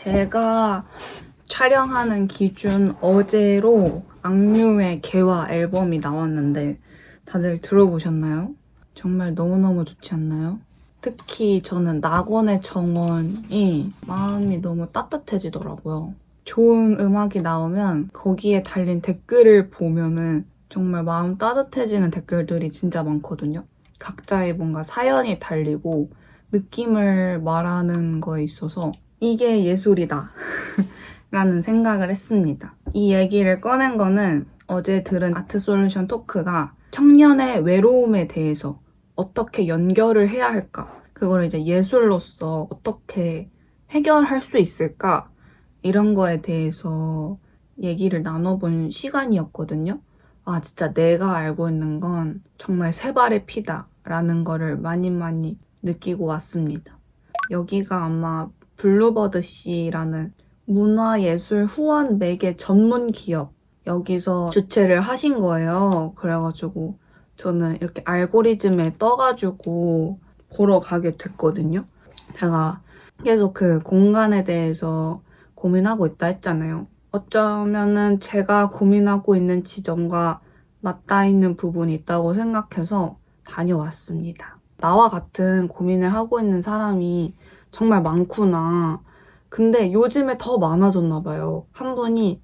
제가 촬영하는 기준 어제로 악뮤의 개화 앨범이 나왔는데 다들 들어보셨나요? 정말 너무너무 좋지 않나요? 특히 저는 낙원의 정원이 마음이 너무 따뜻해지더라고요. 좋은 음악이 나오면 거기에 달린 댓글을 보면은 정말 마음 따뜻해지는 댓글들이 진짜 많거든요. 각자의 뭔가 사연이 달리고 느낌을 말하는 거에 있어서 이게 예술이다 라는 생각을 했습니다. 이 얘기를 꺼낸 거는 어제 들은 아트솔루션 토크가 청년의 외로움에 대해서 어떻게 연결을 해야 할까, 그걸 이제 예술로서 어떻게 해결할 수 있을까, 이런 거에 대해서 얘기를 나눠본 시간이었거든요. 아, 진짜 내가 알고 있는 건 정말 세 발의 피다 라는 거를 많이 느끼고 왔습니다. 여기가 아마 블루버드 씨라는 문화예술 후원 매개 전문 기업, 여기서 주최를 하신 거예요. 그래가지고 저는 이렇게 알고리즘에 떠가지고 보러 가게 됐거든요. 제가 계속 그 공간에 대해서 고민하고 있다 했잖아요. 어쩌면은 제가 고민하고 있는 지점과 맞닿아 있는 부분이 있다고 생각해서 다녀왔습니다. 나와 같은 고민을 하고 있는 사람이 정말 많구나. 근데 요즘에 더 많아졌나 봐요. 한 분이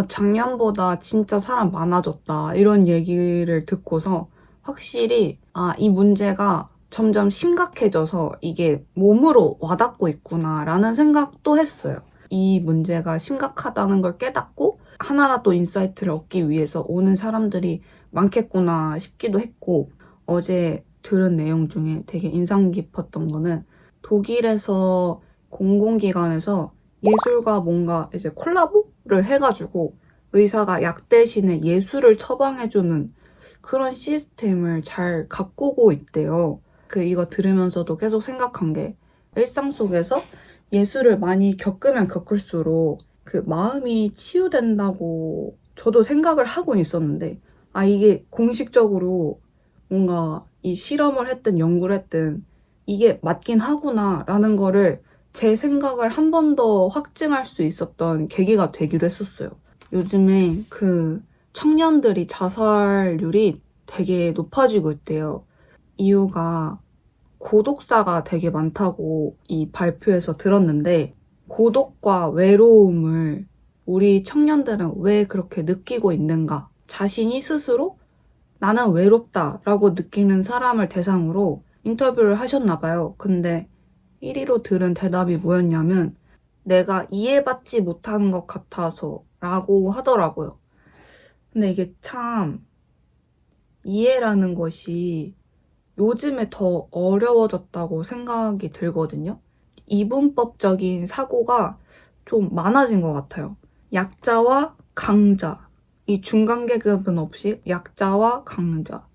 작년보다 진짜 사람 많아졌다, 이런 얘기를 듣고서 확실히 이 문제가 점점 심각해져서 이게 몸으로 와닿고 있구나 라는 생각도 했어요. 이 문제가 심각하다는 걸 깨닫고 하나라도 인사이트를 얻기 위해서 오는 사람들이 많겠구나 싶기도 했고, 어제 들은 내용 중에 되게 인상 깊었던 거는 독일에서 공공기관에서 예술과 뭔가 이제 콜라보를 해가지고 의사가 약 대신에 예술을 처방해주는 그런 시스템을 잘 가꾸고 있대요. 이거 들으면서도 계속 생각한 게, 일상 속에서 예술을 많이 겪으면 겪을수록 그 마음이 치유된다고 저도 생각을 하곤 있었는데, 이게 공식적으로 뭔가 이 실험을 했든 연구를 했든 이게 맞긴 하구나 라는 거를 제 생각을 한 번 더 확증할 수 있었던 계기가 되기도 했었어요. 요즘에 그 청년들이 자살률이 되게 높아지고 있대요. 이유가 고독사가 되게 많다고 이 발표에서 들었는데, 고독과 외로움을 우리 청년들은 왜 그렇게 느끼고 있는가? 자신이 스스로 나는 외롭다라고 느끼는 사람을 대상으로 인터뷰를 하셨나 봐요. 근데 1위로 들은 대답이 뭐였냐면, 내가 이해받지 못하는 것 같아서 라고 하더라고요. 근데 이게 참 이해라는 것이 요즘에 더 어려워졌다고 생각이 들거든요. 이분법적인 사고가 좀 많아진 것 같아요. 약자와 강자, 이 중간 계급은 없이 약자와 강자.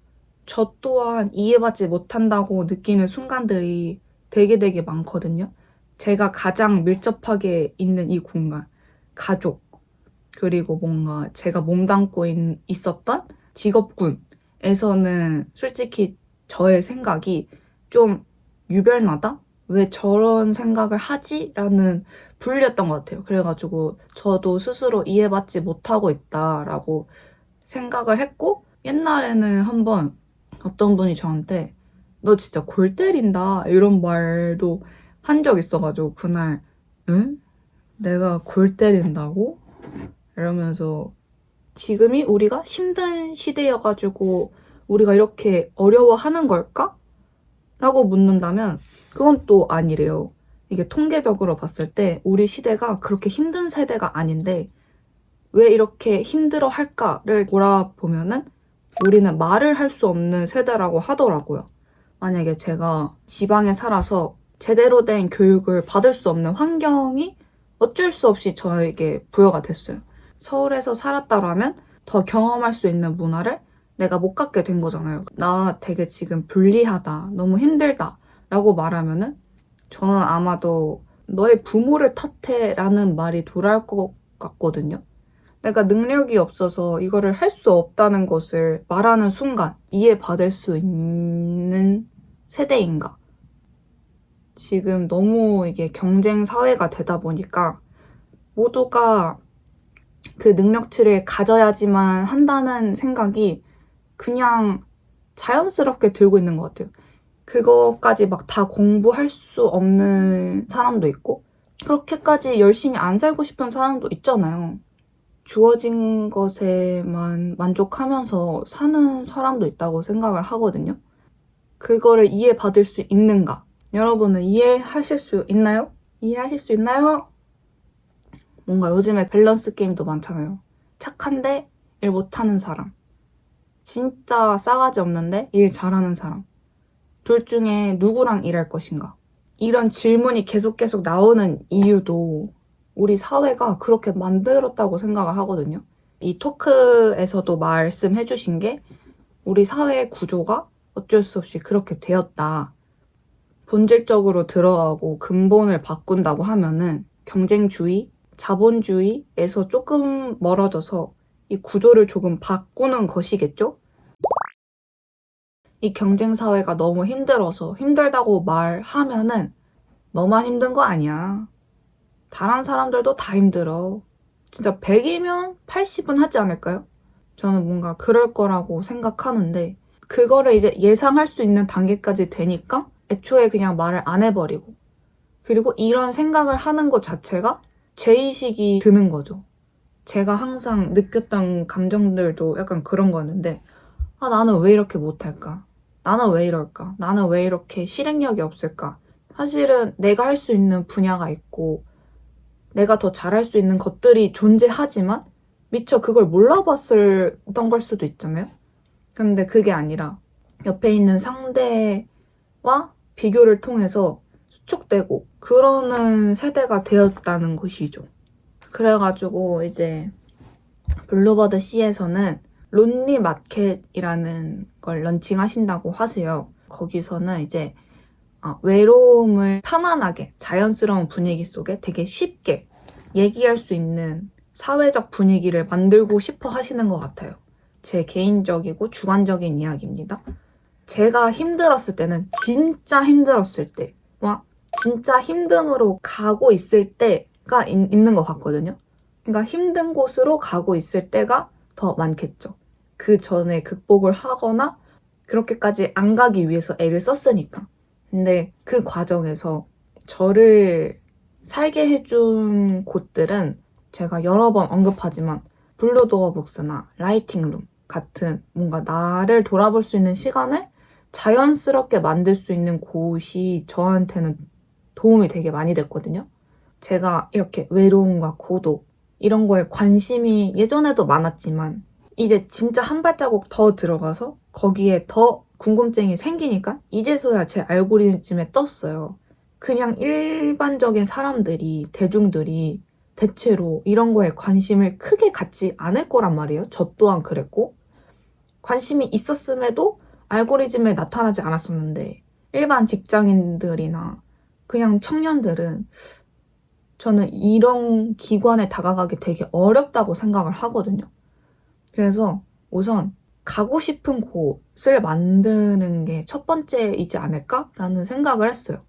저 또한 이해받지 못한다고 느끼는 순간들이 되게 많거든요. 제가 가장 밀접하게 있는 이 공간, 가족, 그리고 뭔가 제가 몸담고 있었던 직업군에서는 솔직히 저의 생각이 좀 유별나다? 왜 저런 생각을 하지? 라는 분류였던 것 같아요. 그래가지고 저도 스스로 이해받지 못하고 있다라고 생각을 했고, 옛날에는 한번 어떤 분이 저한테 너 진짜 골 때린다 이런 말도 한 적 있어가지고, 그날 응? 내가 골 때린다고? 이러면서, 지금이 우리가 힘든 시대여가지고 우리가 이렇게 어려워하는 걸까? 라고 묻는다면 그건 또 아니래요. 이게 통계적으로 봤을 때 우리 시대가 그렇게 힘든 세대가 아닌데 왜 이렇게 힘들어 할까를 돌아보면은 우리는 말을 할 수 없는 세대라고 하더라고요. 만약에 제가 지방에 살아서 제대로 된 교육을 받을 수 없는 환경이 어쩔 수 없이 저에게 부여가 됐어요. 서울에서 살았다라면 더 경험할 수 있는 문화를 내가 못 갖게 된 거잖아요. 나 되게 지금 불리하다, 너무 힘들다 라고 말하면은 저는 아마도 너의 부모를 탓해 라는 말이 돌아올 것 같거든요. 내가 능력이 없어서 이거를 할 수 없다는 것을 말하는 순간 이해받을 수 있는 세대인가? 지금 너무 이게 경쟁 사회가 되다 보니까 모두가 그 능력치를 가져야지만 한다는 생각이 그냥 자연스럽게 들고 있는 것 같아요. 그거까지 막 다 공부할 수 없는 사람도 있고 그렇게까지 열심히 안 살고 싶은 사람도 있잖아요. 주어진 것에만 만족하면서 사는 사람도 있다고 생각을 하거든요. 그거를 이해받을 수 있는가? 여러분은 이해하실 수 있나요? 이해하실 수 있나요? 뭔가 요즘에 밸런스 게임도 많잖아요. 착한데 일 못하는 사람. 진짜 싸가지 없는데 일 잘하는 사람. 둘 중에 누구랑 일할 것인가? 이런 질문이 계속 나오는 이유도 우리 사회가 그렇게 만들었다고 생각을 하거든요. 이 토크에서도 말씀해 주신 게 우리 사회 구조가 어쩔 수 없이 그렇게 되었다. 본질적으로 들어가고 근본을 바꾼다고 하면은 경쟁주의, 자본주의에서 조금 멀어져서 이 구조를 조금 바꾸는 것이겠죠? 이 경쟁사회가 너무 힘들어서 힘들다고 말하면은 너만 힘든 거 아니야. 다른 사람들도 다 힘들어. 진짜 100이면 80은 하지 않을까요? 저는 뭔가 그럴 거라고 생각하는데 그거를 이제 예상할 수 있는 단계까지 되니까 애초에 그냥 말을 안 해버리고 그리고 이런 생각을 하는 것 자체가 죄의식이 드는 거죠. 제가 항상 느꼈던 감정들도 약간 그런 거였는데 나는 왜 이렇게 못할까? 나는 왜 이럴까? 나는 왜 이렇게 실행력이 없을까? 사실은 내가 할 수 있는 분야가 있고 내가 더 잘할 수 있는 것들이 존재하지만 미처 그걸 몰라봤던 걸 수도 있잖아요? 근데 그게 아니라 옆에 있는 상대와 비교를 통해서 수축되고 그러는 세대가 되었다는 것이죠. 그래가지고 이제 블루버드 C에서는 론리 마켓이라는 걸 런칭하신다고 하세요. 거기서는 이제 외로움을 편안하게 자연스러운 분위기 속에 되게 쉽게 얘기할 수 있는 사회적 분위기를 만들고 싶어 하시는 것 같아요. 제 개인적이고 주관적인 이야기입니다. 제가 힘들었을 때는 진짜 힘들었을 때와 진짜 힘듦으로 가고 있을 때가 있는 것 같거든요. 그러니까 힘든 곳으로 가고 있을 때가 더 많겠죠. 그 전에 극복을 하거나 그렇게까지 안 가기 위해서 애를 썼으니까. 근데 그 과정에서 저를 살게 해준 곳들은 제가 여러 번 언급하지만 블루도어 북스나 라이팅룸 같은 뭔가 나를 돌아볼 수 있는 시간을 자연스럽게 만들 수 있는 곳이 저한테는 도움이 되게 많이 됐거든요. 제가 이렇게 외로움과 고독 이런 거에 관심이 예전에도 많았지만 이제 진짜 한 발자국 더 들어가서 거기에 더 궁금증이 생기니까 이제서야 제 알고리즘에 떴어요. 그냥 일반적인 사람들이, 대중들이 대체로 이런 거에 관심을 크게 갖지 않을 거란 말이에요. 저 또한 그랬고. 관심이 있었음에도 알고리즘에 나타나지 않았었는데 일반 직장인들이나 그냥 청년들은 저는 이런 기관에 다가가기 되게 어렵다고 생각을 하거든요. 그래서 우선 가고 싶은 곳을 만드는 게 첫 번째이지 않을까라는 생각을 했어요.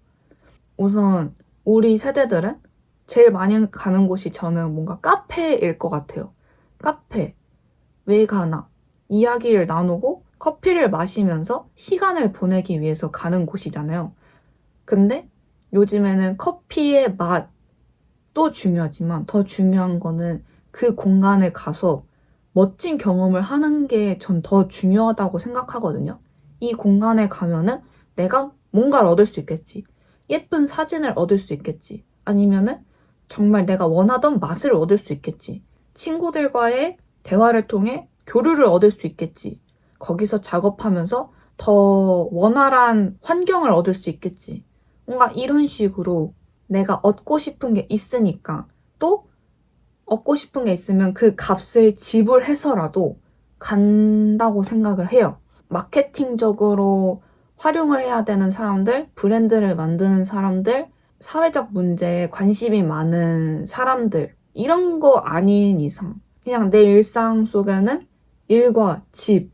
우선 우리 세대들은 제일 많이 가는 곳이 저는 뭔가 카페일 것 같아요. 카페. 왜 가나? 이야기를 나누고 커피를 마시면서 시간을 보내기 위해서 가는 곳이잖아요. 근데 요즘에는 커피의 맛도 중요하지만 더 중요한 거는 그 공간에 가서 멋진 경험을 하는 게 전 더 중요하다고 생각하거든요. 이 공간에 가면은 내가 뭔가를 얻을 수 있겠지. 예쁜 사진을 얻을 수 있겠지. 아니면은 정말 내가 원하던 맛을 얻을 수 있겠지. 친구들과의 대화를 통해 교류를 얻을 수 있겠지. 거기서 작업하면서 더 원활한 환경을 얻을 수 있겠지. 뭔가 이런 식으로 내가 얻고 싶은 게 있으니까 또 얻고 싶은 게 있으면 그 값을 지불해서라도 간다고 생각을 해요. 마케팅적으로 활용을 해야 되는 사람들, 브랜드를 만드는 사람들, 사회적 문제에 관심이 많은 사람들, 이런 거 아닌 이상 그냥 내 일상 속에는 일과 집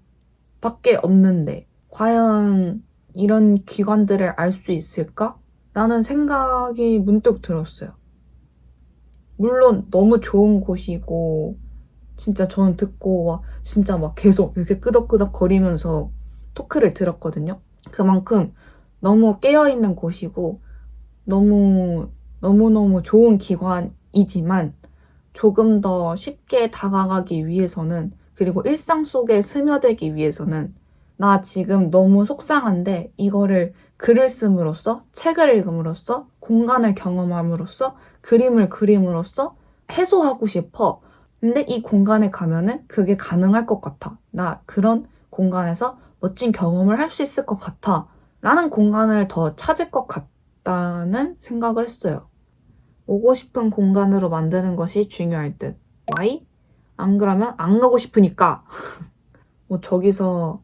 밖에 없는데 과연 이런 기관들을 알 수 있을까? 라는 생각이 문득 들었어요. 물론 너무 좋은 곳이고 진짜 저는 듣고 진짜 막 계속 이렇게 끄덕끄덕 거리면서 토크를 들었거든요. 그만큼 너무 깨어있는 곳이고 너무너무 좋은 기관이지만 조금 더 쉽게 다가가기 위해서는, 그리고 일상 속에 스며들기 위해서는 나 지금 너무 속상한데 이거를 글을 씀으로써, 책을 읽음으로써, 공간을 경험함으로써, 그림을 그림으로써 해소하고 싶어. 근데 이 공간에 가면은 그게 가능할 것 같아. 나 그런 공간에서 멋진 경험을 할 수 있을 것 같아. 라는 공간을 더 찾을 것 같다는 생각을 했어요. 오고 싶은 공간으로 만드는 것이 중요할 듯. Why? 안 그러면 안 가고 싶으니까. 뭐 저기서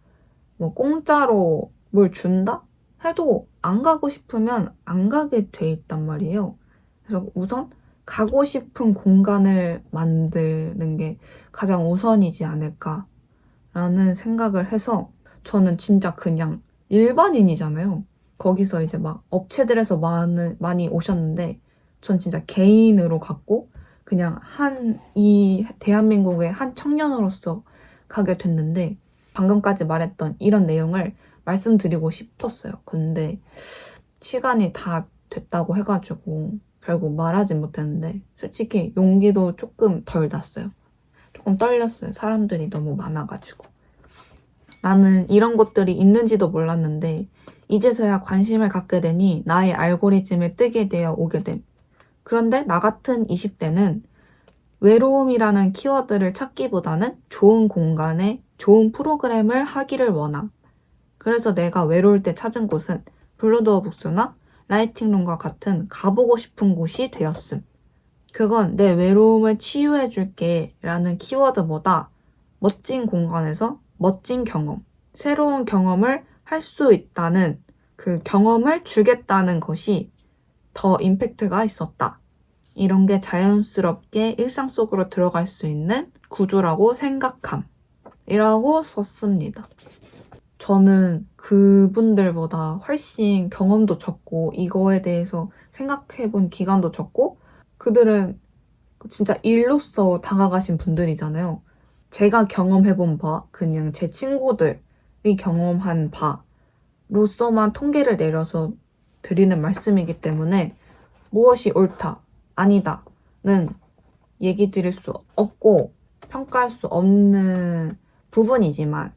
뭐 공짜로 뭘 준다? 해도 안 가고 싶으면 안 가게 돼 있단 말이에요. 그래서 우선 가고 싶은 공간을 만드는 게 가장 우선이지 않을까라는 생각을 해서, 저는 진짜 그냥 일반인이잖아요. 거기서 이제 막 업체들에서 많이 오셨는데 전 진짜 개인으로 갔고 그냥 이 대한민국의 한 청년으로서 가게 됐는데, 방금까지 말했던 이런 내용을 말씀드리고 싶었어요. 근데 시간이 다 됐다고 해가지고 결국 말하지 못했는데, 솔직히 용기도 조금 덜 났어요. 조금 떨렸어요. 사람들이 너무 많아가지고. 나는 이런 것들이 있는지도 몰랐는데 이제서야 관심을 갖게 되니 나의 알고리즘에 뜨게 되어 오게 됨. 그런데 나 같은 20대는 외로움이라는 키워드를 찾기보다는 좋은 공간에 좋은 프로그램을 하기를 원함. 그래서 내가 외로울 때 찾은 곳은 블루도어 북스나 라이팅룸과 같은 가보고 싶은 곳이 되었음. 그건 내 외로움을 치유해줄게 라는 키워드보다 멋진 공간에서 멋진 경험, 새로운 경험을 할 수 있다는, 그 경험을 주겠다는 것이 더 임팩트가 있었다. 이런 게 자연스럽게 일상 속으로 들어갈 수 있는 구조라고 생각함. 이라고 썼습니다. 저는 그분들보다 훨씬 경험도 적고 이거에 대해서 생각해본 기간도 적고, 그들은 진짜 일로서 다가가신 분들이잖아요. 제가 경험해본 바, 그냥 제 친구들이 경험한 바로서만 통계를 내려서 드리는 말씀이기 때문에 무엇이 옳다, 아니다는 얘기 드릴 수 없고 평가할 수 없는 부분이지만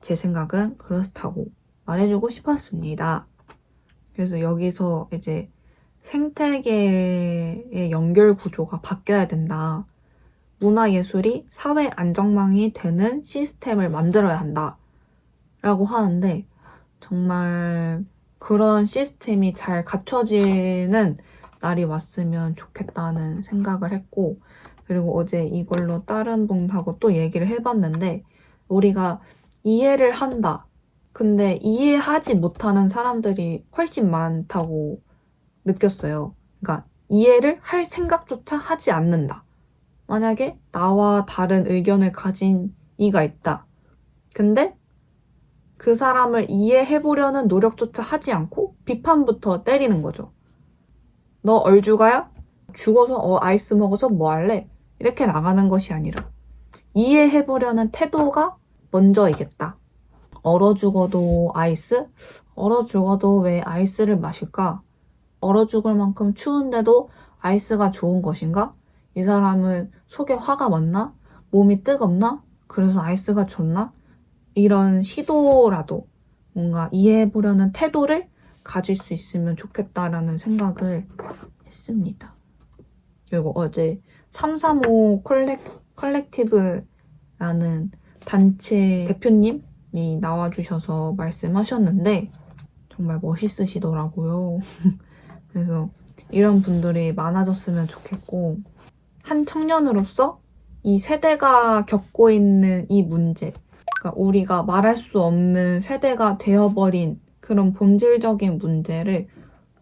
제 생각은 그렇다고 말해주고 싶었습니다. 그래서 여기서 이제 생태계의 연결 구조가 바뀌어야 된다. 문화예술이 사회 안정망이 되는 시스템을 만들어야 한다. 라고 하는데, 정말 그런 시스템이 잘 갖춰지는 날이 왔으면 좋겠다는 생각을 했고, 그리고 어제 이걸로 다른 분하고 또 얘기를 해봤는데, 우리가 이해를 한다. 근데 이해하지 못하는 사람들이 훨씬 많다고 느꼈어요. 그러니까 이해를 할 생각조차 하지 않는다. 만약에 나와 다른 의견을 가진 이가 있다. 근데 그 사람을 이해해보려는 노력조차 하지 않고 비판부터 때리는 거죠. 너 얼죽아야? 죽어서 아이스 먹어서 뭐 할래? 이렇게 나가는 것이 아니라 이해해보려는 태도가 먼저이겠다. 얼어 죽어도 아이스? 얼어 죽어도 왜 아이스를 마실까? 얼어 죽을 만큼 추운데도 아이스가 좋은 것인가? 이 사람은 속에 화가 많나? 몸이 뜨겁나? 그래서 아이스가 좋나? 이런 시도라도 뭔가 이해해보려는 태도를 가질 수 있으면 좋겠다라는 생각을 했습니다. 그리고 어제 335 컬렉티브라는 단체 대표님이 나와주셔서 말씀하셨는데 정말 멋있으시더라고요. 그래서 이런 분들이 많아졌으면 좋겠고, 한 청년으로서 이 세대가 겪고 있는 이 문제, 그러니까 우리가 말할 수 없는 세대가 되어버린 그런 본질적인 문제를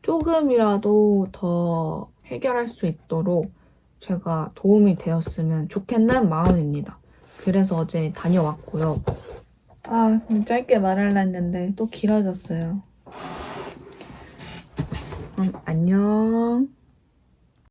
조금이라도 더 해결할 수 있도록 제가 도움이 되었으면 좋겠는 마음입니다. 그래서 어제 다녀왔고요. 짧게 말하려 했는데 또 길어졌어요. 그럼 안녕.